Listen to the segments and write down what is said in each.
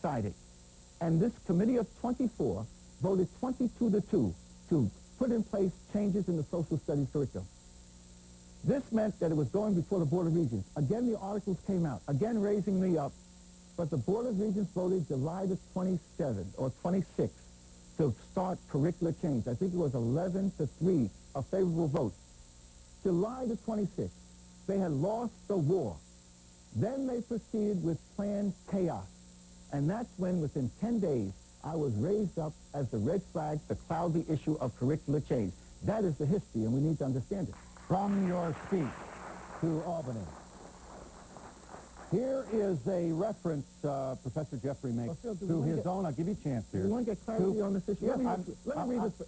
decided, and this committee of 24 voted 22-2 to put in place changes in the social studies curriculum. This meant that it was going before the Board of Regents. Again, the articles came out, again raising me up, but the Board of Regents voted July the 27th or 26th to start curricular change. I think it was 11-3, a favorable vote. July the 26th, they had lost the war. Then they proceeded with planned chaos. And that's when, within 10 days, I was raised up as the red flag to cloud the issue of curricular change. That is the history, and we need to understand it. From your speech to Albany, here is a reference Professor Jeffrey makes to his own. I'll give you a chance here. You want to get clarity on this issue? Yes,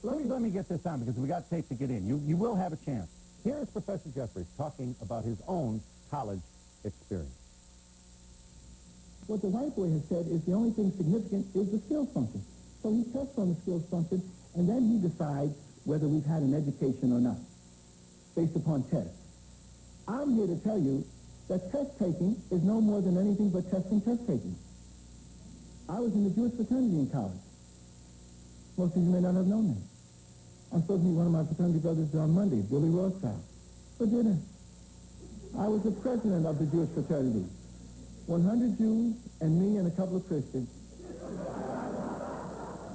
let me get this on, because we got tape to get in. You will have a chance. Here is Professor Jeffries talking about his own college experience. What the white boy has said is the only thing significant is the skills function. So he tests on the skills function, and then he decides whether we've had an education or not, based upon tests. I'm here to tell you that test-taking is no more than anything but testing test-taking. I was in the Jewish fraternity in college. Most of you may not have known that. I'm supposed to meet one of my fraternity brothers on Monday, Billy Rothschild, for dinner. I was the president of the Jewish fraternity. 100 Jews and me and a couple of Christians.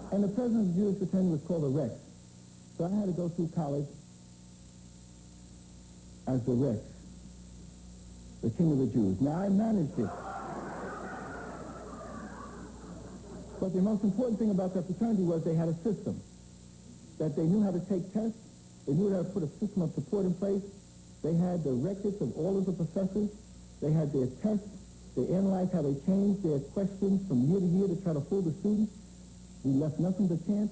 And the president of the Jewish fraternity was called a Rex. So I had to go through college as the Rex, the king of the Jews. Now, I managed it. But the most important thing about that fraternity was they had a system, that they knew how to take tests, they knew how to put a system of support in place, they had the records of all of the professors, they had their tests, they analyzed how they changed their questions from year to year to try to fool the students. We left nothing to chance.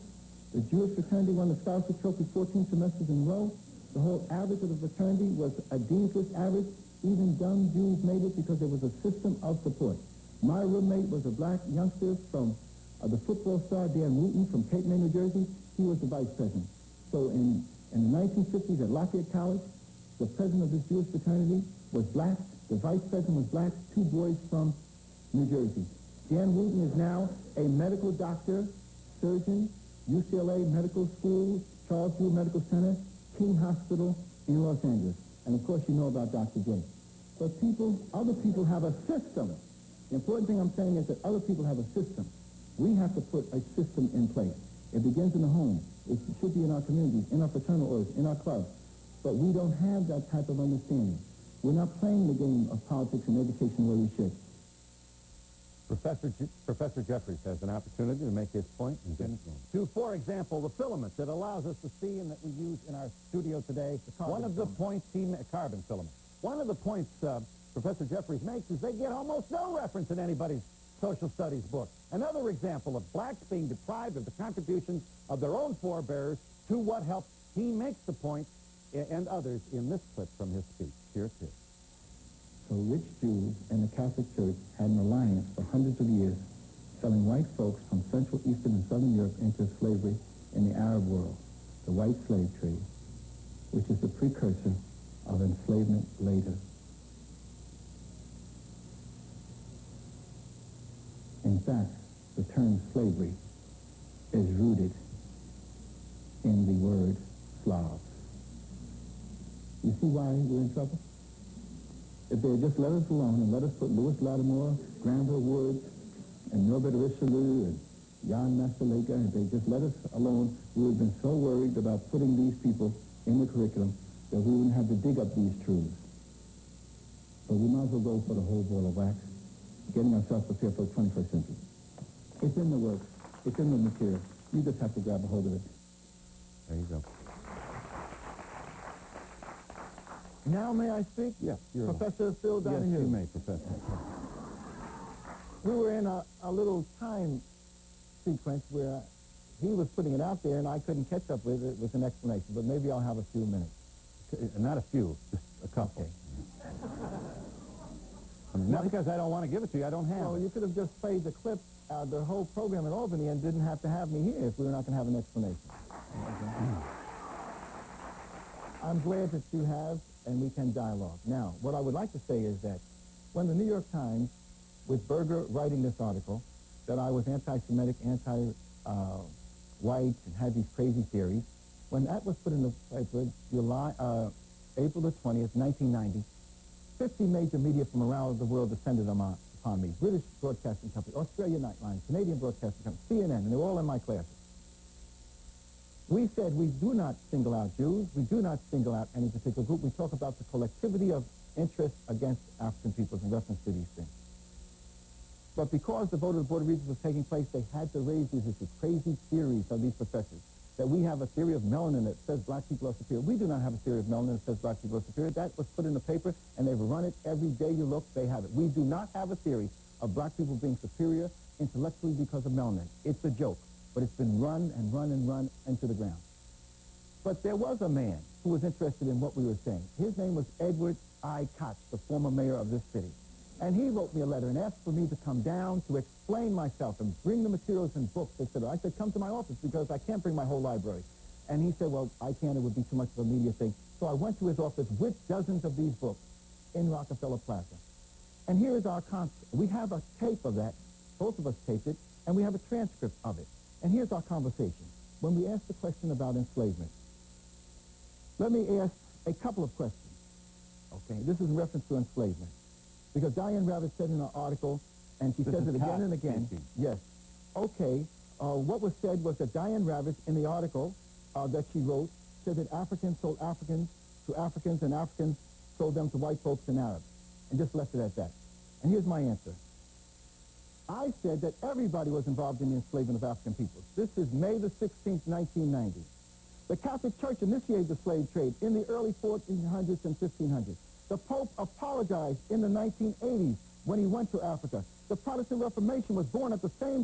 The Jewish fraternity won the scholarship trophy 14 semesters in a row. The whole average of the fraternity was a Dean's List average. Even dumb Jews made it because there was a system of support. My roommate was a black youngster from the football star Dan Wooten from Cape May, New Jersey. He was the vice president. So in the 1950s at Lafayette College, the president of this Jewish fraternity was black. The vice president was black, 2 boys from New Jersey. Dan Wooten is now a medical doctor, surgeon, UCLA Medical School, Charles Drew Medical Center, King Hospital in Los Angeles. And of course you know about Dr. J. But other people have a system. The important thing I'm saying is that other people have a system. We have to put a system in place. It begins in the home. It should be in our communities, in our fraternal orders, in our clubs. But we don't have that type of understanding. We're not playing the game of politics and education where we should. Professor Jeffries has an opportunity to make his point and get to, for example, the filament that allows us to see and that we use in our studio today. One of the points carbon filament. One of the points Professor Jeffries makes is they get almost no reference in anybody's social studies book. Another example of blacks being deprived of the contributions of their own forebears to what helped. He makes the point, and others, in this clip from his speech. Here it is. So rich Jews and the Catholic Church had an alliance for hundreds of years, selling white folks from Central, Eastern, and Southern Europe into slavery in the Arab world, the white slave trade, which is the precursor of enslavement later. In fact, the term slavery is rooted in the word Slav. You see why we're in trouble? If they had just let us alone and let us put Louis Latimer, Granville Woods, and Norbert Richelieu, and Jan Masaleka, if they just let us alone, we would have been so worried about putting these people in the curriculum that we wouldn't have to dig up these truths. But we might as well go for the whole ball of wax, getting ourselves prepared for the 21st century. It's in the works. It's in the material. You just have to grab a hold of it. There you go. Now may I speak? Yes, Professor Phil Donahue. Yes, you may, Professor. We were in a little time sequence where he was putting it out there and I couldn't catch up with it with an explanation, but maybe I'll have a few minutes. Not a few, just a couple. Okay. Not because I don't want to give it to you, I don't have Well, it. you could have just played the clip, the whole program at Albany, and didn't have to have me here if we were not going to have an explanation. I'm glad that you have, and we can dialogue. Now, what I would like to say is that when the New York Times, with Berger writing this article, that I was anti-Semitic, anti-white, and had these crazy theories. When that was put in the paper, April the 20th, 1990, 50 major media from around the world descended upon me. British Broadcasting Company, Australia Nightline, Canadian Broadcasting Company, CNN, and they were all in my classes. We said we do not single out Jews. We do not single out any particular group. We talk about the collectivity of interest against African peoples in reference to these things. But because the vote of the Board of Regents was taking place, they had to raise these issues, crazy theories of these professors, that we have a theory of melanin that says black people are superior. We do not have a theory of melanin that says black people are superior. That was put in the paper, and they've run it every day you look, they have it. We do not have a theory of black people being superior intellectually because of melanin. It's a joke, but it's been run and run and run into the ground. But there was a man who was interested in what we were saying. His name was Edward I. Koch, the former mayor of this city. And he wrote me a letter and asked for me to come down to explain myself and bring the materials and books, etc. I said, come to my office because I can't bring my whole library. And he said, well, I can't. It would be too much of a media thing. So I went to his office with dozens of these books in Rockefeller Plaza. And here is our conference. We have a tape of that. Both of us taped it. And we have a transcript of it. And here's our conversation. When we asked the question about enslavement, let me ask a couple of questions. Okay, this is in reference to enslavement. Because Diane Ravitch said in her article, and she says it again and again. Yes. Okay, what was said was that Diane Ravitch, in the article that she wrote, said that Africans sold Africans to Africans and Africans sold them to white folks and Arabs, and just left it at that. And here's my answer. I said that everybody was involved in the enslavement of African peoples. This is May the 16th, 1990. The Catholic Church initiated the slave trade in the early 1400s and 1500s. The Pope apologized in the 1980s when he went to Africa. The Protestant Reformation was born at the same